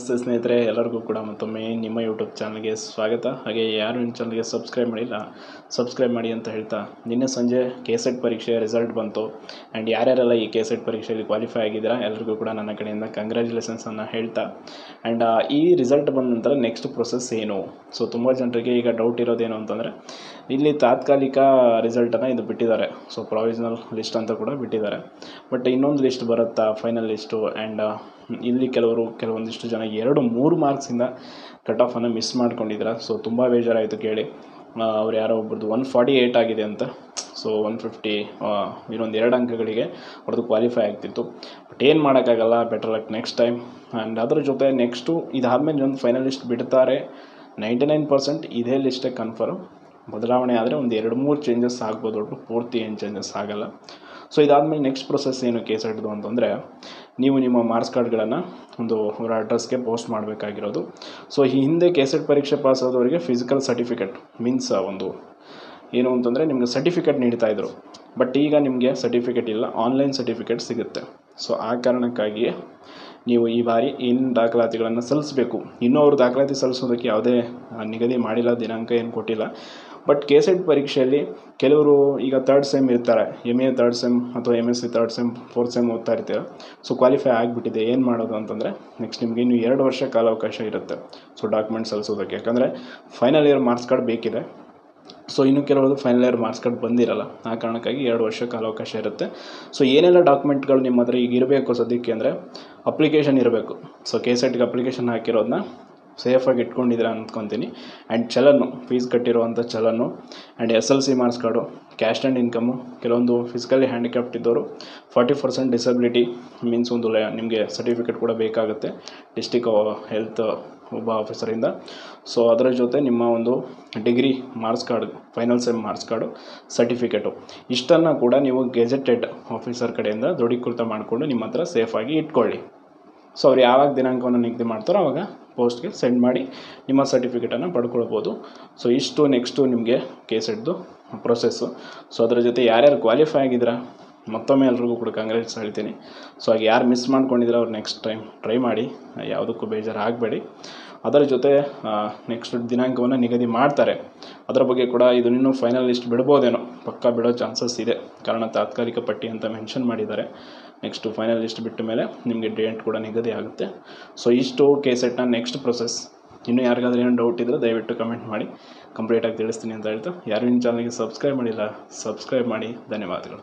ನಮಸ್ತೆ ಸ್ನೇಹಿತರೆ, ಎಲ್ಲರಿಗೂ ಕೂಡ ಮತ್ತೊಮ್ಮೆ ನಿಮ್ಮ ಯೂಟ್ಯೂಬ್ ಚಾನಲ್ಗೆ ಸ್ವಾಗತ. ಹಾಗೆ ಯಾರು ನಿಮ್ಮ ಚಾನಲ್ಗೆ ಸಬ್ಸ್ಕ್ರೈಬ್ ಮಾಡಿಲ್ಲ ಸಬ್ಸ್ಕ್ರೈಬ್ ಮಾಡಿ ಅಂತ ಹೇಳ್ತಾ, ನಿನ್ನೆ ಸಂಜೆ KSET ಪರೀಕ್ಷೆಯ ರಿಸಲ್ಟ್ ಬಂತು. ಆ್ಯಂಡ್ ಯಾರ್ಯಾರೆಲ್ಲ ಈ KSET ಪರೀಕ್ಷೆಯಲ್ಲಿ ಕ್ವಾಲಿಫೈ ಆಗಿದ್ದೀರಾ ಎಲ್ಲರಿಗೂ ಕೂಡ ನನ್ನ ಕಡೆಯಿಂದ ಕಂಗ್ರ್ಯಾಚುಲೇಷನ್ಸನ್ನು ಹೇಳ್ತಾ, ಆ್ಯಂಡ್ ಈ ರಿಸಲ್ಟ್ ಬಂದ ನಂತರ ನೆಕ್ಸ್ಟ್ ಪ್ರೊಸೆಸ್ ಏನು? ಸೊ ತುಂಬ ಜನರಿಗೆ ಈಗ ಡೌಟ್ ಇರೋದೇನು ಅಂತಂದರೆ, ಇಲ್ಲಿ ತಾತ್ಕಾಲಿಕ ರಿಸಲ್ಟನ್ನು ಇದು ಬಿಟ್ಟಿದ್ದಾರೆ. ಸೊ ಪ್ರಾವಿಷನಲ್ ಲಿಸ್ಟ್ ಅಂತ ಕೂಡ ಬಿಟ್ಟಿದ್ದಾರೆ. ಬಟ್ ಇನ್ನೊಂದು ಲಿಸ್ಟ್ ಬರುತ್ತಾ, ಫೈನಲ್ ಲಿಸ್ಟು? ಆ್ಯಂಡ್ ಇಲ್ಲಿ ಕೆಲವೊಂದಿಷ್ಟು ಜನ 2-3 ಮಾರ್ಕ್ಸಿಂದ ಕಟ್ ಆಫನ್ನು ಮಿಸ್ ಮಾಡ್ಕೊಂಡಿದ್ದಾರೆ. ಸೊ ತುಂಬ ಬೇಜಾರಾಯಿತು ಕೇಳಿ. ಅವ್ರು ಯಾರೋ ಒಬ್ರದ್ದು 148 ಆಗಿದೆ ಅಂತ. ಸೊ 150 ಇನ್ನೊಂದು 2 ಅಂಕಗಳಿಗೆ ಅವ್ರದ್ದು ಕ್ವಾಲಿಫೈ ಆಗ್ತಿತ್ತು. ಬಟ್ ಏನು ಮಾಡೋಕ್ಕಾಗಲ್ಲ, better luck next time. And ಅದ್ರ ಜೊತೆ ನೆಕ್ಸ್ಟು ಇದಾದಮೇಲೆ ಒಂದು ಫೈನಲ್ ಲಿಸ್ಟ್ ಬಿಡ್ತಾರೆ. 99% ಇದೇ ಲಿಸ್ಟೇ ಕನ್ಫರ್ಮ್. ಬದಲಾವಣೆ ಆದರೆ ಒಂದು 2-3 ಚೇಂಜಸ್ ಆಗ್ಬೋದು, ಒಟ್ಟು ಪೂರ್ತಿ ಏನು ಚೇಂಜಸ್ ಆಗೋಲ್ಲ. ಸೊ ಇದಾದಮೇಲೆ ನೆಕ್ಸ್ಟ್ ಪ್ರೊಸೆಸ್ ಏನು KSETದು ಅಂತಂದರೆ, ನೀವು ನಿಮ್ಮ ಮಾರ್ಕ್ಸ್ ಕಾರ್ಡ್ಗಳನ್ನು ಒಂದು ಅವರ ಅಡ್ರೆಸ್ಗೆ ಪೋಸ್ಟ್ ಮಾಡಬೇಕಾಗಿರೋದು. ಸೊ ಈ ಹಿಂದೆ KSET ಪರೀಕ್ಷೆ ಪಾಸ್ ಆದವರಿಗೆ ಫಿಸಿಕಲ್ ಸರ್ಟಿಫಿಕೇಟ್ ಮೀನ್ಸ್ ಒಂದು ಏನು ಅಂತಂದರೆ ನಿಮಗೆ ಸರ್ಟಿಫಿಕೇಟ್ ನೀಡ್ತಾಯಿದ್ರು. ಬಟ್ ಈಗ ನಿಮಗೆ ಸರ್ಟಿಫಿಕೇಟ್ ಇಲ್ಲ, ಆನ್ಲೈನ್ ಸರ್ಟಿಫಿಕೇಟ್ ಸಿಗುತ್ತೆ. ಸೊ ಆ ಕಾರಣಕ್ಕಾಗಿಯೇ ನೀವು ಈ ಬಾರಿ ಏನು ದಾಖಲಾತಿಗಳನ್ನು ಸಲ್ಲಿಸಬೇಕು. ಇನ್ನೂ ಅವರು ದಾಖಲಾತಿ ಸಲ್ಲಿಸೋದಕ್ಕೆ ಯಾವುದೇ ನಿಗದಿ ಮಾಡಿಲ್ಲ, ದಿನಾಂಕ ಏನು ಕೊಟ್ಟಿಲ್ಲ. ಬಟ್ KSET ಪರೀಕ್ಷೆಯಲ್ಲಿ ಕೆಲವರು ಈಗ 3rd ಸೆಮ್ ಇರ್ತಾರೆ, MA 3rd ಸೆಮ್ ಅಥವಾ MSc 3rd sem 4th sem ಓದ್ತಾ ಇರ್ತೀರ. ಸೊ ಕ್ವಾಲಿಫೈ ಆಗಿಬಿಟ್ಟಿದೆ, ಏನು ಮಾಡೋದು ಅಂತಂದರೆ, ನೆಕ್ಸ್ಟ್ ನಿಮಗೆ ಇನ್ನೂ 2 ವರ್ಷ ಕಾಲಾವಕಾಶ ಇರುತ್ತೆ. ಸೊ ಡಾಕ್ಯುಮೆಂಟ್ ಸಲ್ಲಿಸೋದಕ್ಕೆ, ಯಾಕಂದರೆ ಫೈನಲ್ ಇಯರ್ ಮಾರ್ಕ್ಸ್ ಕಾರ್ಡ್ ಬೇಕಿದೆ. ಸೊ ಇನ್ನು ಕೆಲವರು ಫೈನಲ್ ಇಯರ್ ಮಾರ್ಕ್ಸ್ ಕಾರ್ಡ್ ಬಂದಿರಲ್ಲ, ಆ ಕಾರಣಕ್ಕಾಗಿ 2 ವರ್ಷ ಕಾಲಾವಕಾಶ ಇರುತ್ತೆ. ಸೊ ಏನೆಲ್ಲ ಡಾಕ್ಯುಮೆಂಟ್ಗಳು ನಿಮ್ಮ ಹತ್ರ ಈಗ ಇರಬೇಕು ಸದ್ಯಕ್ಕೆ ಅಂದರೆ, ಅಪ್ಲಿಕೇಶನ್ ಇರಬೇಕು. ಸೊ KSETಗೆ ಅಪ್ಲಿಕೇಶನ್ ಹಾಕಿರೋದನ್ನ ಸೇಫಾಗಿ ಇಟ್ಕೊಂಡಿದ್ದೀರಾ ಅಂದ್ಕೊತೀನಿ. ಆ್ಯಂಡ್ ಚಲನ್ನು, ಫೀಸ್ ಕಟ್ಟಿರುವಂಥ ಚಲನ್ನು, and SLC marks card, caste and income. ಕೆಲವೊಂದು ಫಿಸಿಕಲಿ ಹ್ಯಾಂಡಿಕ್ಯಾಪ್ಟ್ ಇದ್ದವರು 40% ಡಿಸಬಿಲಿಟಿ ಮೀನ್ಸ್ ಒಂದು ನಿಮಗೆ ಸರ್ಟಿಫಿಕೇಟ್ ಕೂಡ ಬೇಕಾಗುತ್ತೆ ಡಿಸ್ಟಿಕ್ ಹೆಲ್ತ್ ಒಬ್ಬ ಆಫೀಸರಿಂದ. ಸೊ ಅದರ ಜೊತೆ ನಿಮ್ಮ ಒಂದು degree marks card, final sem marks card, certificate, ಇಷ್ಟನ್ನು ಕೂಡ ನೀವು ಗೆಜೆಟೆಡ್ ಆಫೀಸರ್ ಕಡೆಯಿಂದ ದೃಢೀಕೃತ ಮಾಡಿಕೊಂಡು ನಿಮ್ಮ ಹತ್ರ ಸೇಫಾಗಿ ಇಟ್ಕೊಳ್ಳಿ. ಸೊ ಅವ್ರು ಯಾವಾಗ ದಿನಾಂಕವನ್ನು ನಿಗದಿ ಮಾಡ್ತಾರೋ ಆವಾಗ ಪೋಸ್ಟ್ಗೆ ಸೆಂಡ್ ಮಾಡಿ ನಿಮ್ಮ ಸರ್ಟಿಫಿಕೇಟನ್ನು ಪಡ್ಕೊಳ್ಬೋದು. ಸೊ ಇಷ್ಟು ನೆಕ್ಸ್ಟು ನಿಮಗೆ KSETದು ಪ್ರೊಸೆಸ್ಸು. ಸೊ ಅದರ ಜೊತೆ ಯಾರ್ಯಾರು ಕ್ವಾಲಿಫೈ ಆಗಿದ್ದೀರಾ ಮತ್ತೊಮ್ಮೆ ಎಲ್ರಿಗೂ ಕೂಡ ಕಂಗ್ರ್ಯಾಟ್ಸ್ ಹೇಳ್ತೀನಿ. ಸೊ ಹಾಗೆ ಯಾರು ಮಿಸ್ ಮಾಡ್ಕೊಂಡಿದ್ದೀರ ಅವ್ರು ನೆಕ್ಸ್ಟ್ ಟೈಮ್ ಟ್ರೈ ಮಾಡಿ, ಯಾವುದಕ್ಕೂ ಬೇಜಾರು ಆಗಬೇಡಿ. ಅದರ ಜೊತೆ ನೆಕ್ಸ್ಟ್ ದಿನಾಂಕವನ್ನು ನಿಗದಿ ಮಾಡ್ತಾರೆ. ಅದರ ಬಗ್ಗೆ ಕೂಡ ಇದು ಇನ್ನೂ ಫೈನಲ್ ಲಿಸ್ಟ್ ಬಿಡ್ಬೋದೇನೋ, ಪಕ್ಕಾ ಬಿಡೋ ಚಾನ್ಸಸ್ ಇದೆ. ಕಾರಣ ತಾತ್ಕಾಲಿಕ ಪಟ್ಟಿ ಅಂತ ಮೆನ್ಷನ್ ಮಾಡಿದ್ದಾರೆ. ನೆಕ್ಸ್ಟು ಫೈನಲ್ ಲಿಸ್ಟ್ ಬಿಟ್ಟ ಮೇಲೆ ನಿಮಗೆ ಡೇಟ್ ಕೂಡ ನಿಗದಿ ಆಗುತ್ತೆ. ಸೊ ಇಷ್ಟು KSETನ ನೆಕ್ಸ್ಟ್ ಪ್ರೊಸೆಸ್. ಇನ್ನೂ ಯಾರಿಗಾದ್ರೂ ಏನೋ ಡೌಟ್ ಇದ್ದರೆ ದಯವಿಟ್ಟು ಕಮೆಂಟ್ ಮಾಡಿ, ಕಂಪ್ಲೀಟಾಗಿ ತಿಳಿಸ್ತೀನಿ ಅಂತ ಹೇಳ್ತಾ, ಯಾರು ನಿಮ್ಮ ಚಾನಲ್ಗೆ ಸಬ್ಸ್ಕ್ರೈಬ್ ಮಾಡಿಲ್ಲ ಸಬ್ಸ್ಕ್ರೈಬ್ ಮಾಡಿ. ಧನ್ಯವಾದಗಳು.